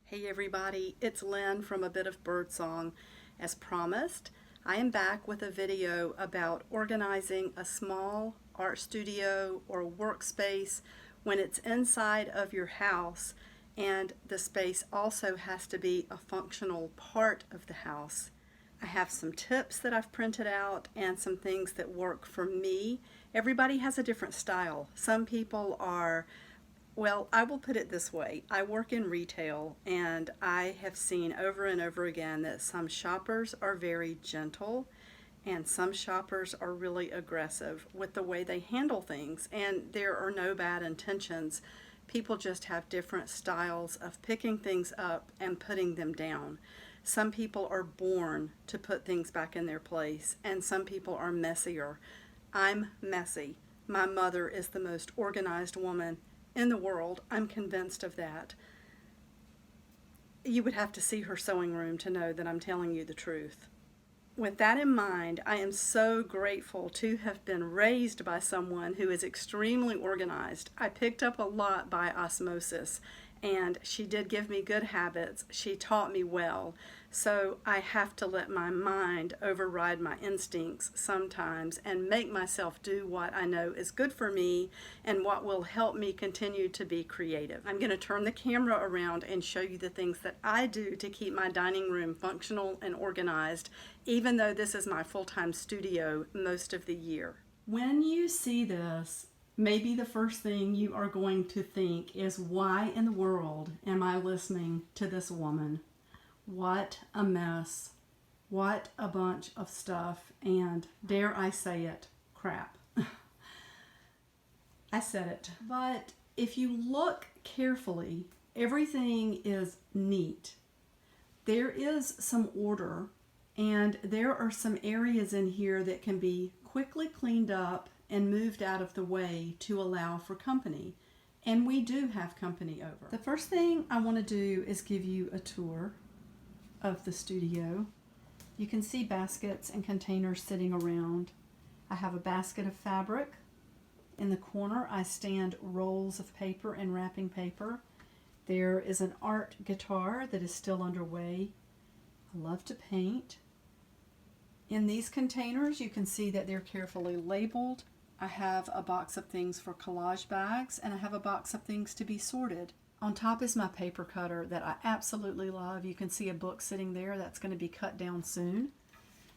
Hey everybody, it's Lynn from A Bit of Birdsong. As promised, I am back with a video about organizing a small art studio or workspace when it's inside of your house, and the space also has to be a functional part of the house. I have some tips that I've printed out and some things that work for me. Everybody has a different style. Some people are, well, I will put it this way. I work in retail, and I have seen over and over again that some shoppers are very gentle and some shoppers are really aggressive with the way they handle things, and there are no bad intentions. People just have different styles of picking things up and putting them down. Some people are born to put things back in their place, and some people are messier. I'm messy. My mother is the most organized woman in the world. I'm convinced of that. You would have to see her sewing room to know that I'm telling you the truth. With that in mind, I am so grateful to have been raised by someone who is extremely organized. I picked up a lot by osmosis, and she did give me good habits. She taught me well. So I have to let my mind override my instincts sometimes and make myself do what I know is good for me and what will help me continue to be creative. I'm going to turn the camera around and show you the things that I do to keep my dining room functional and organized, even though this is my full-time studio most of the year. When you see this, maybe the first thing you are going to think is, why in the world am I listening to this woman? What a mess. What a bunch of stuff, and dare I say it, crap. I said it. But if you look carefully, everything is neat. There is some order, and there are some areas in here that can be quickly cleaned up and moved out of the way to allow for company. And we do have company over. The first thing I want to do is give you a tour of the studio. You can see baskets and containers sitting around. I have a basket of fabric. In the corner I stand rolls of paper and wrapping paper. There is an art guitar that is still underway. I love to paint. In these containers you can see that they're carefully labeled. I have a box of things for collage bags, and I have a box of things to be sorted. On top is my paper cutter that I absolutely love. You can see a book sitting there that's going to be cut down soon.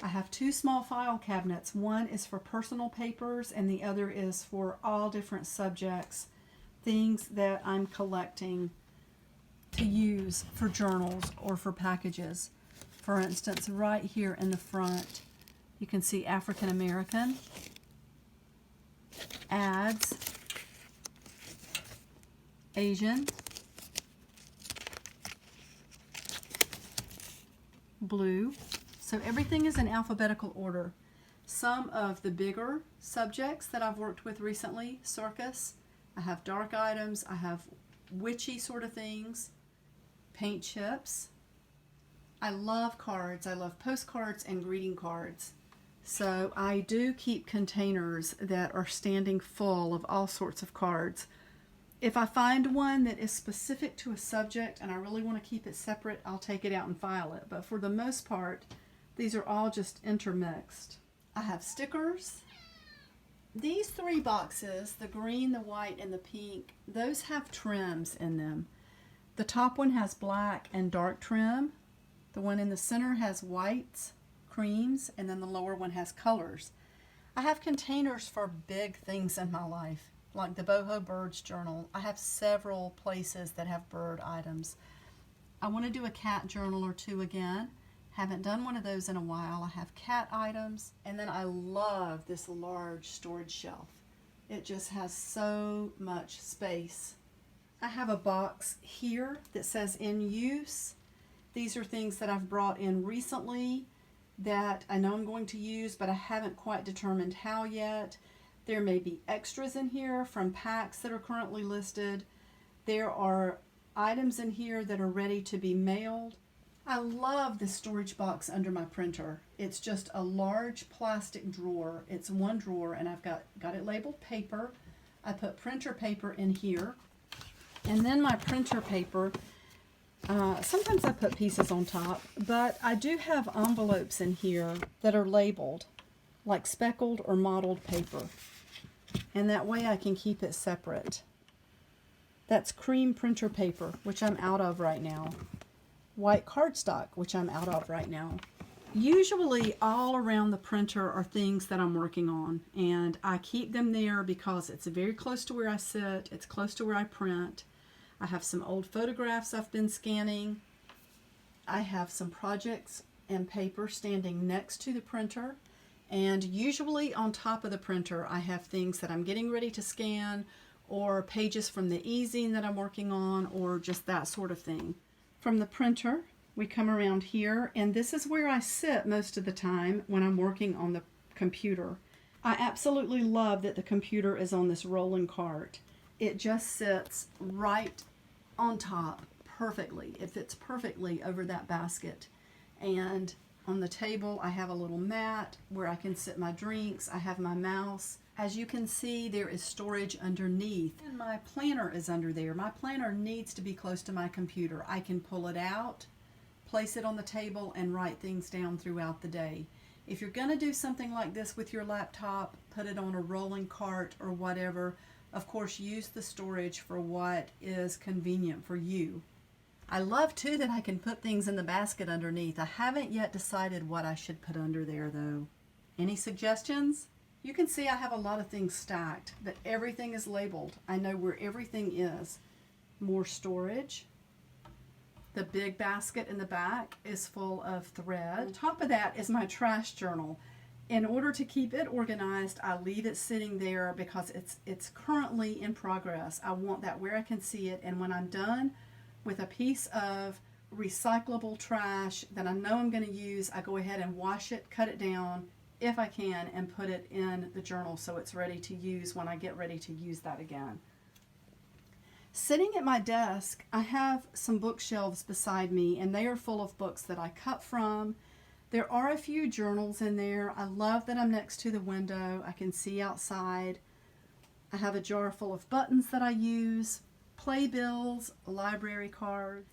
I have two small file cabinets. One is for personal papers and the other is for all different subjects, things that I'm collecting to use for journals or for packages. For instance, right here in the front, you can see African American, ads, Asian, blue. So everything is in alphabetical order. Some of the bigger subjects that I've worked with recently, circus. I have dark items. I have witchy sort of things. Paint chips. I love cards. I love postcards and greeting cards. So I do keep containers that are standing full of all sorts of cards. If I find one that is specific to a subject and I really want to keep it separate, I'll take it out and file it. But for the most part, these are all just intermixed. I have stickers. These three boxes, the green, the white, and the pink, those have trims in them. The top one has black and dark trim. The one in the center has whites, creams, and then the lower one has colors. I have containers for big things in my life, like the Boho Birds journal. I have several places that have bird items. I want to do a cat journal or two again. Haven't done one of those in a while. I have cat items, and then I love this large storage shelf. It just has so much space. I have a box here that says in use. These are things that I've brought in recently that I know I'm going to use, but I haven't quite determined how yet. There may be extras in here from packs that are currently listed. There are items in here that are ready to be mailed. I love this storage box under my printer. It's just a large plastic drawer. It's one drawer, and I've got it labeled paper. I put printer paper in here, and then my printer paper Sometimes I put pieces on top, but I do have envelopes in here that are labeled, like speckled or mottled paper. And that way I can keep it separate. That's cream printer paper, which I'm out of right now. White cardstock, which I'm out of right now. Usually all around the printer are things that I'm working on, and I keep them there because it's very close to where I sit, it's close to where I print. I have some old photographs I've been scanning. I have some projects and paper standing next to the printer, and usually on top of the printer I have things that I'm getting ready to scan, or pages from the e-zine that I'm working on, or just that sort of thing. From the printer, we come around here, and this is where I sit most of the time when I'm working on the computer. I absolutely love that the computer is on this rolling cart. It just sits right on top perfectly. It fits perfectly over that basket. And on the table, I have a little mat where I can sit my drinks. I have my mouse. As you can see, there is storage underneath, and my planner is under there. My planner needs to be close to my computer. I can pull it out, place it on the table, and write things down throughout the day. If you're going to do something like this with your laptop, put it on a rolling cart or whatever, of course use the storage for what is convenient for you. I love too that I can put things in the basket underneath. I haven't yet decided what I should put under there though. Any suggestions? You can see I have a lot of things stacked, but everything is labeled. I know where everything is. More storage. The big basket in the back is full of thread. On top of that is my trash journal. In order to keep it organized, I leave it sitting there because it's currently in progress. I want that where I can see it, and when I'm done with a piece of recyclable trash that I know I'm going to use, I go ahead and wash it, cut it down if I can, and put it in the journal so it's ready to use when I get ready to use that again. Sitting at my desk, I have some bookshelves beside me, and they are full of books that I cut from. There are a few journals in there. I love that I'm next to the window. I can see outside. I have a jar full of buttons that I use, playbills, library cards.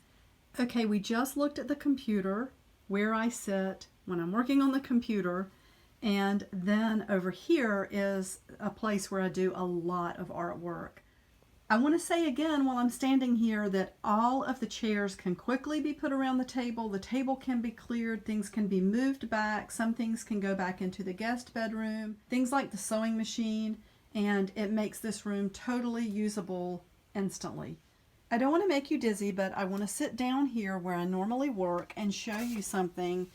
Okay, we just looked at the computer, where I sit when I'm working on the computer, and then over here is a place where I do a lot of artwork. I want to say again while I'm standing here that all of the chairs can quickly be put around the table can be cleared, things can be moved back, some things can go back into the guest bedroom, things like the sewing machine, and it makes this room totally usable instantly. I don't want to make you dizzy, but I want to sit down here where I normally work and show you something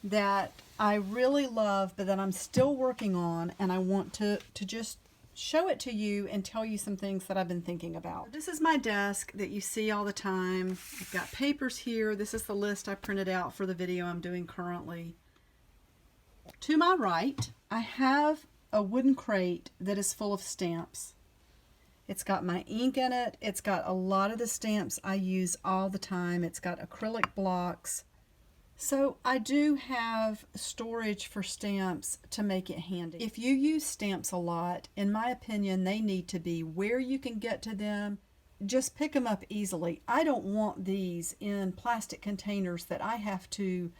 that I really love but that I'm still working on, and I want to just show it to you and tell you some things that I've been thinking about. This is my desk that you see all the time. I've got papers here. This is the list I printed out for the video I'm doing currently. To my right, I have a wooden crate that is full of stamps. It's got my ink in it. It's got a lot of the stamps I use all the time. It's got acrylic blocks. So I do have storage for stamps to make it handy. If you use stamps a lot, in my opinion, they need to be where you can get to them. Just pick them up easily. I don't want these in plastic containers that I have to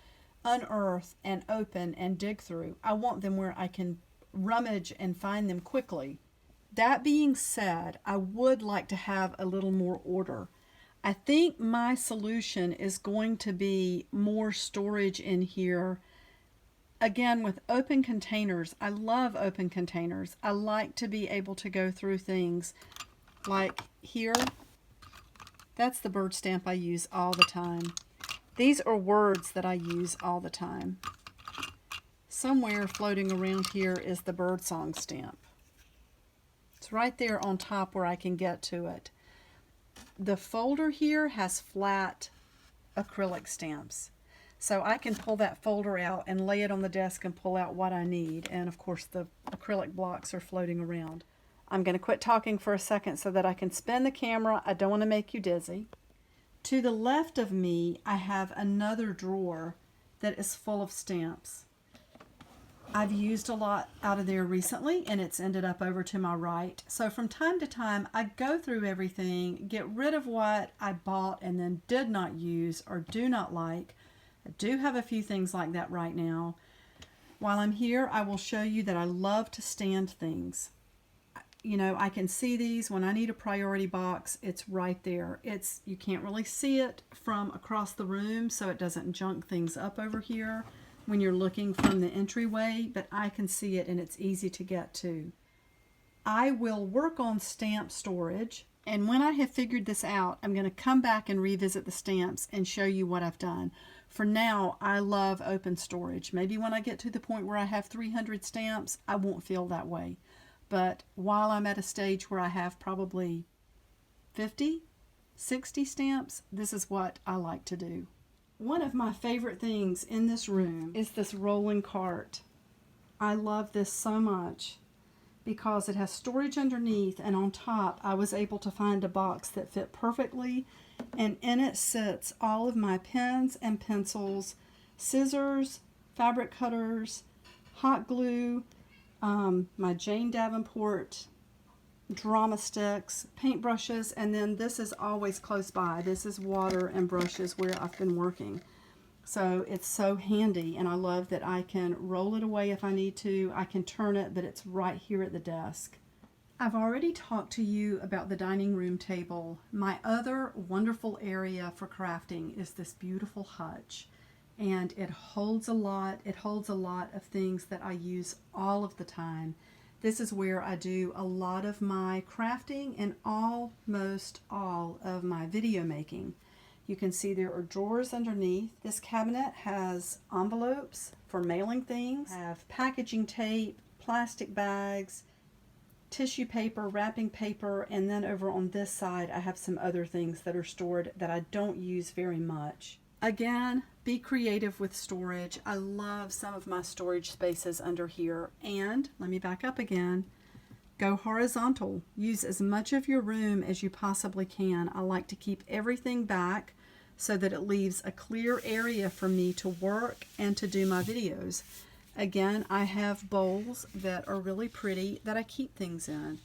unearth and open and dig through. I want them where I can rummage and find them quickly. That being said, I would like to have a little more order. I think my solution is going to be more storage in here. Again, with open containers, I love open containers. I like to be able to go through things like here. That's the bird stamp I use all the time. These are words that I use all the time. Somewhere floating around here is the Birdsong stamp. It's right there on top where I can get to it. The folder here has flat acrylic stamps. So I can pull that folder out and lay it on the desk and pull out what I need. And of course the acrylic blocks are floating around. I'm going to quit talking for a second so that I can spin the camera. I don't want to make you dizzy. To the left of me, I have another drawer that is full of stamps. I've used a lot out of there recently, and it's ended up over to my right. So from time to time, I go through everything, get rid of what I bought and then did not use or do not like. I do have a few things like that right now. While I'm here, I will show you that I love to stand things. You know, I can see these. When I need a priority box, it's right there. You can't really see it from across the room, so it doesn't junk things up over here when you're looking from the entryway, but I can see it and it's easy to get to. I will work on stamp storage, and when I have figured this out, I'm going to come back and revisit the stamps and show you what I've done. For now, I love open storage. Maybe when I get to the point where I have 300 stamps, I won't feel that way. But while I'm at a stage where I have probably 50, 60 stamps, this is what I like to do. One of my favorite things in this room is this rolling cart. I love this so much because it has storage underneath, and on top I was able to find a box that fit perfectly, and in it sits all of my pens and pencils, scissors, fabric cutters, hot glue, my Jane Davenport drama sticks, paintbrushes, and then this is always close by. This is water and brushes where I've been working. So it's so handy, and I love that I can roll it away if I need to. I can turn it, but it's right here at the desk. I've already talked to you about the dining room table. My other wonderful area for crafting is this beautiful hutch. And it holds a lot. It holds a lot of things that I use all of the time. This is where I do a lot of my crafting and almost all of my video making. You can see there are drawers underneath. This cabinet has envelopes for mailing things. I have packaging tape, plastic bags, tissue paper, wrapping paper, and then over on this side I have some other things that are stored that I don't use very much. Again, be creative with storage. I love some of my storage spaces under here. And let me back up again. Go horizontal. Use as much of your room as you possibly can. I like to keep everything back so that it leaves a clear area for me to work and to do my videos. Again, I have bowls that are really pretty that I keep things in.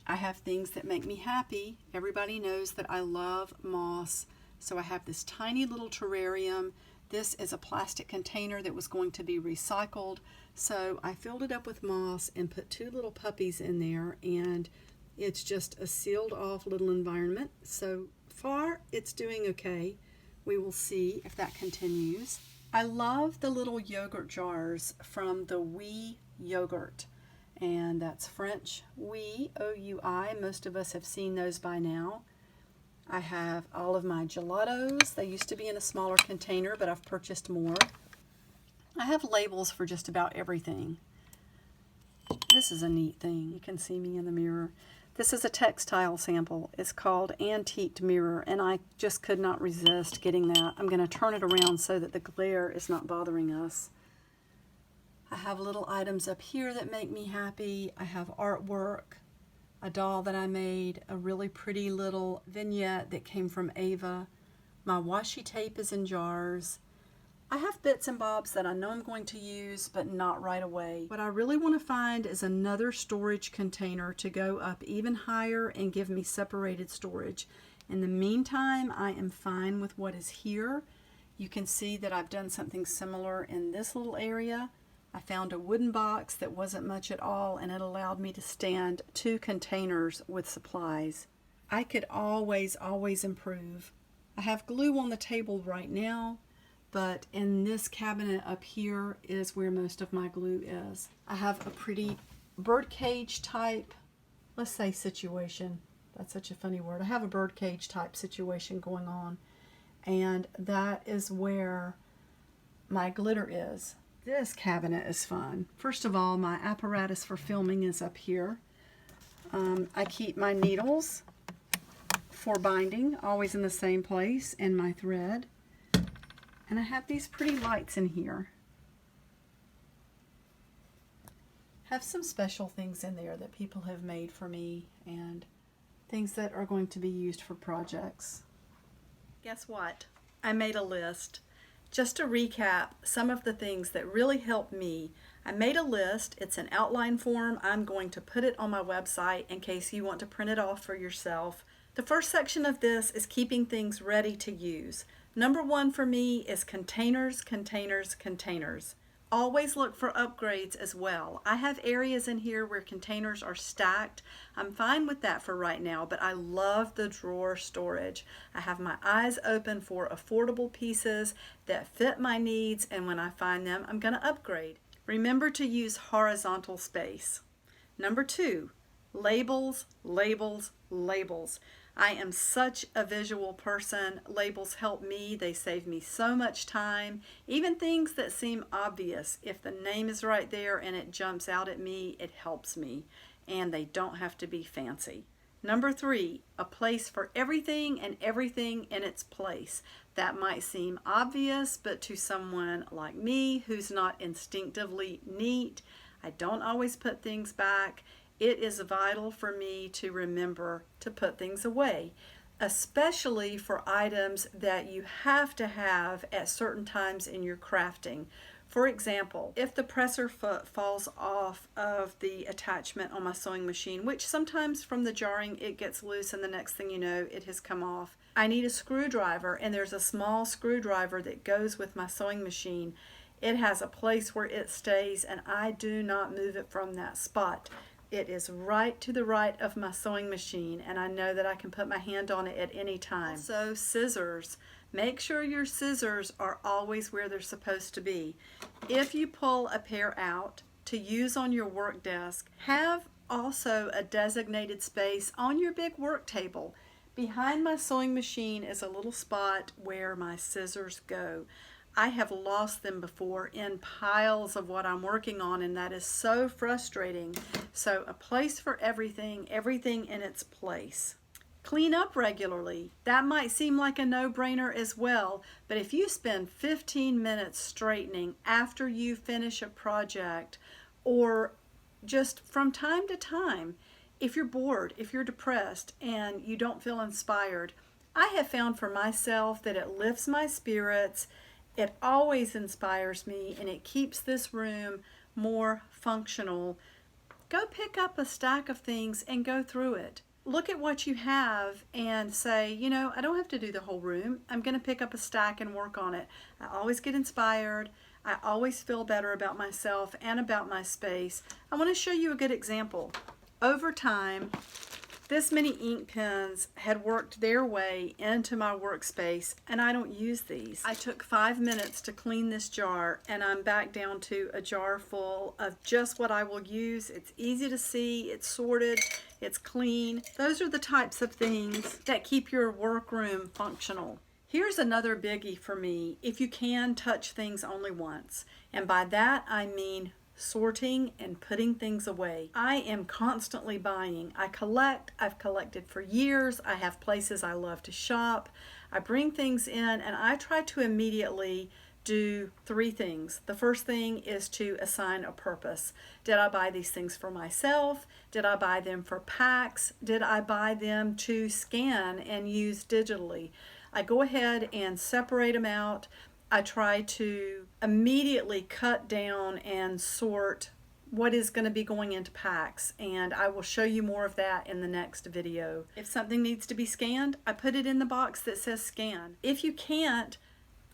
I have things that make me happy. Everybody knows that I love moss. So I have this tiny little terrarium. This is a plastic container that was going to be recycled. So I filled it up with moss and put 2 little puppies in there, and it's just a sealed off little environment. So far it's doing okay. We will see if that continues. I love the little yogurt jars from the Oui Yogurt, and that's French Oui, O-U-I. Most of us have seen those by now. I have all of my gelatos. They used to be in a smaller container, but I've purchased more. I have labels for just about everything. This is a neat thing. You can see me in the mirror. This is a textile sample. It's called Antiqued Mirror, and I just could not resist getting that. I'm going to turn it around so that the glare is not bothering us. I have little items up here that make me happy. I have artwork. A doll that I made, a really pretty little vignette that came from Ava. My washi tape is in jars. I have bits and bobs that I know I'm going to use, but not right away. What I really want to find is another storage container to go up even higher and give me separated storage. In the meantime, I am fine with what is here. You can see that I've done something similar in this little area. I found a wooden box that wasn't much at all, and it allowed me to stand 2 containers with supplies. I could always improve. I have glue on the table right now, but in this cabinet up here is where most of my glue is. I have a pretty birdcage type, let's say situation. That's such a funny word. I have a birdcage type situation going on, and that is where my glitter is. This cabinet is fun. First of all, my apparatus for filming is up here. I keep my needles for binding always in the same place, and my thread. And I have these pretty lights in here. Have some special things in there that people have made for me, and things that are going to be used for projects. Guess what? I made a list. Just to recap some of the things that really helped me, I made a list. It's an outline form. I'm going to put it on my website in case you want to print it off for yourself. The first section of this is keeping things ready to use. Number one for me is containers, containers, containers. Always look for upgrades as well. I have areas in here where containers are stacked. I'm fine with that for right now, but I love the drawer storage. I have my eyes open for affordable pieces that fit my needs, and when I find them, I'm going to upgrade. Remember to use horizontal space. Number two, labels, labels, labels. I am such a visual person. Labels help me. They save me so much time. Even things that seem obvious, if the name is right there and it jumps out at me, it helps me. And they don't have to be fancy. Number three, a place for everything and everything in its place. That might seem obvious, but to someone like me who's not instinctively neat, I don't always put things back. It is vital for me to remember to put things away, especially for items that you have to have at certain times in your crafting. For example, if the presser foot falls off of the attachment on my sewing machine, which sometimes from the jarring it gets loose and the next thing you know it has come off, I need a screwdriver, and there's a small screwdriver that goes with my sewing machine. It has a place where it stays and I do not move it from that spot. It is right to the right of my sewing machine, and I know that I can put my hand on it at any time. Also, scissors. Make sure your scissors are always where they're supposed to be. If you pull a pair out to use on your work desk, have also a designated space on your big work table. Behind my sewing machine is a little spot where my scissors go. I have lost them before in piles of what I'm working on, and that is so frustrating. So a place for everything, everything in its place. Clean up regularly. That might seem like a no-brainer as well, but if you spend 15 minutes straightening after you finish a project, or just from time to time, if you're bored, if you're depressed, and you don't feel inspired, I have found for myself that it lifts my spirits. It always inspires me, and it keeps this room more functional. Go pick up a stack of things and go through it. Look at what you have and say, you know, I don't have to do the whole room. I'm going to pick up a stack and work on it. I always get inspired. I always feel better about myself and about my space. I want to show you a good example. Over time, this many ink pens had worked their way into my workspace, and I don't use these. I took 5 minutes to clean this jar, and I'm back down to a jar full of just what I will use. It's easy to see, it's sorted, it's clean. Those are the types of things that keep your workroom functional. Here's another biggie for me. If you can, touch things only once. And by that, I mean sorting and putting things away. I am constantly buying. I collect. I've collected for years. I have places I love to shop. I bring things in, and I try to immediately do 3 things. The first thing is to assign a purpose. Did I buy these things for myself? Did I buy them for packs? Did I buy them to scan and use digitally? I go ahead and separate them out. I try to immediately cut down and sort what is going to be going into packs, and I will show you more of that in the next video. If something needs to be scanned, I put it in the box that says scan. If you can't,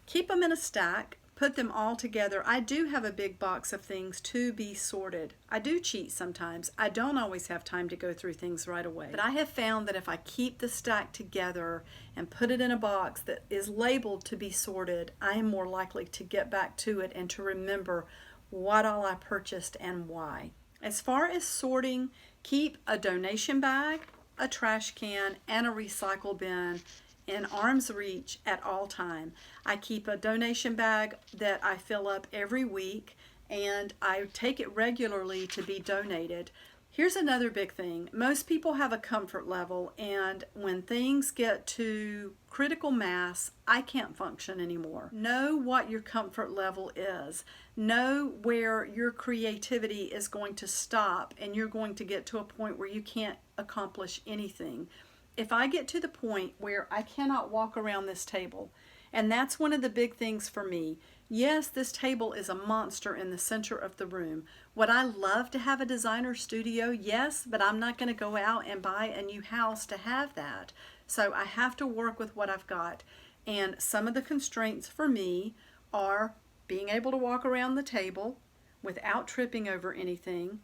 keep them in a stack, put them all together. I do have a big box of things to be sorted. I do cheat sometimes. I don't always have time to go through things right away. But I have found that if I keep the stack together and put it in a box that is labeled to be sorted, I am more likely to get back to it and to remember what all I purchased and why. As far as sorting, keep a donation bag, a trash can, and a recycle bin in arm's reach at all time. I keep a donation bag that I fill up every week, and I take it regularly to be donated. Here's another big thing. Most people have a comfort level, and when things get to critical mass, I can't function anymore. Know what your comfort level is. Know where your creativity is going to stop, and you're going to get to a point where you can't accomplish anything. If I get to the point where I cannot walk around this table And that's one of the big things for me. Yes, this table is a monster in the center of the room. Would I love to have a designer studio? Yes, but I'm not going to go out and buy a new house to have that. So I have to work with what I've got. And some of the constraints for me are being able to walk around the table without tripping over anything.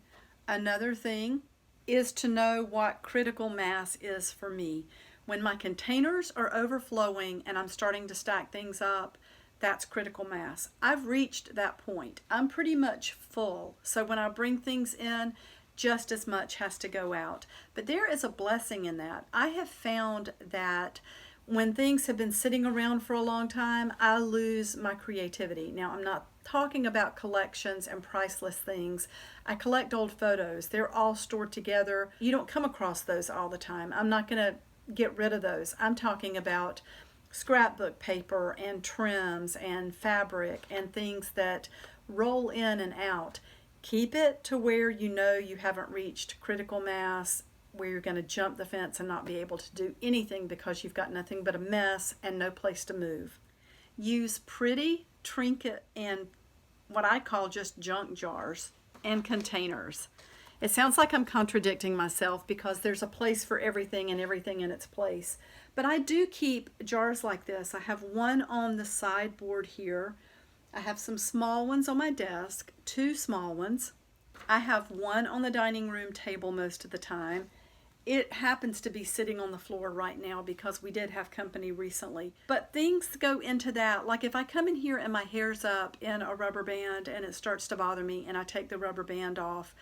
Another thing is to know what critical mass is for me. When my containers are overflowing and I'm starting to stack things up, that's critical mass. I've reached that point. I'm pretty much full. So when I bring things in, just as much has to go out. But there is a blessing in that. I have found that when things have been sitting around for a long time, I lose my creativity. Now, I'm not talking about collections and priceless things. I collect old photos. They're all stored together. You don't come across those all the time. I'm not going to get rid of those. I'm talking about scrapbook paper and trims and fabric and things that roll in and out. Keep it to where you know you haven't reached critical mass, where you're going to jump the fence and not be able to do anything because you've got nothing but a mess and no place to move. Use pretty trinket and what I call just junk jars and containers. It sounds like I'm contradicting myself because there's a place for everything and everything in its place. But I do keep jars like this. I have one on the sideboard here. I have some small ones on my desk, 2 small ones. I have one on the dining room table most of the time. It happens to be sitting on the floor right now because we did have company recently. But things go into that. Like if I come in here and my hair's up in a rubber band and it starts to bother me and I take the rubber band off,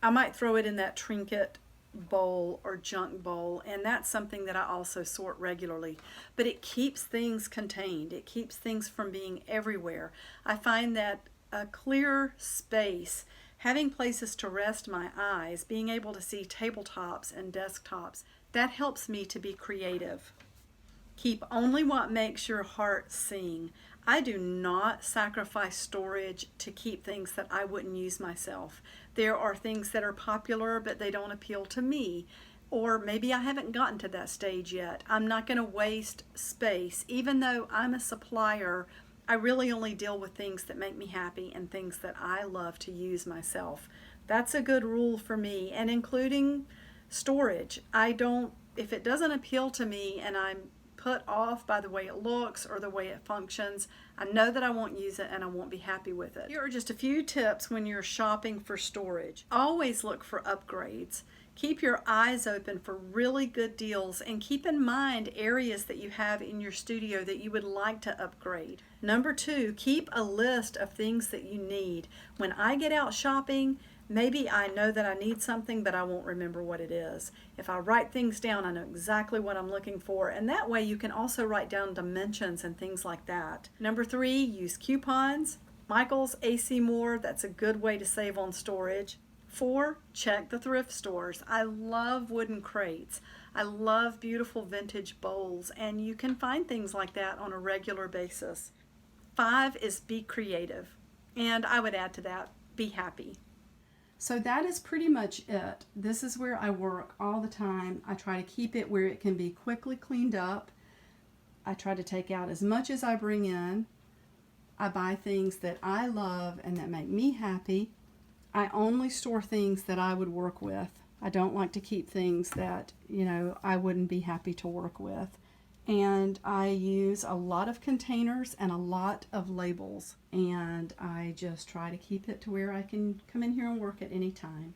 I might throw it in that trinket bowl or junk bowl, and that's something that I also sort regularly. But it keeps things contained. It keeps things from being everywhere. I find that a clear space, having places to rest my eyes, being able to see tabletops and desktops, that helps me to be creative. Keep only what makes your heart sing. I do not sacrifice storage to keep things that I wouldn't use myself. There are things that are popular, but they don't appeal to me. Or maybe I haven't gotten to that stage yet. I'm not going to waste space. Even though I'm a supplier, I really only deal with things that make me happy and things that I love to use myself. That's a good rule for me, and including storage. If it doesn't appeal to me and I'm put off by the way it looks or the way it functions, I know that I won't use it and I won't be happy with it. Here are just a few tips when you're shopping for storage. Always look for upgrades. Keep your eyes open for really good deals and keep in mind areas that you have in your studio that you would like to upgrade. Number 2, keep a list of things that you need. When I get out shopping, maybe I know that I need something, but I won't remember what it is. If I write things down, I know exactly what I'm looking for, and that way you can also write down dimensions and things like that. Number 3, use coupons. Michael's, AC Moore, that's a good way to save on storage. 4, check the thrift stores. I love wooden crates. I love beautiful vintage bowls, and you can find things like that on a regular basis. 5 is be creative, and I would add to that, be happy. So that is pretty much it. This is where I work all the time. I try to keep it where it can be quickly cleaned up. I try to take out as much as I bring in. I buy things that I love and that make me happy. I only store things that I would work with. I don't like to keep things that, I wouldn't be happy to work with. And I use a lot of containers and a lot of labels. And I just try to keep it to where I can come in here and work at any time.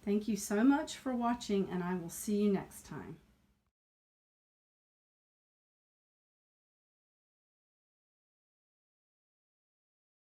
Thank you so much for watching, and I will see you next time.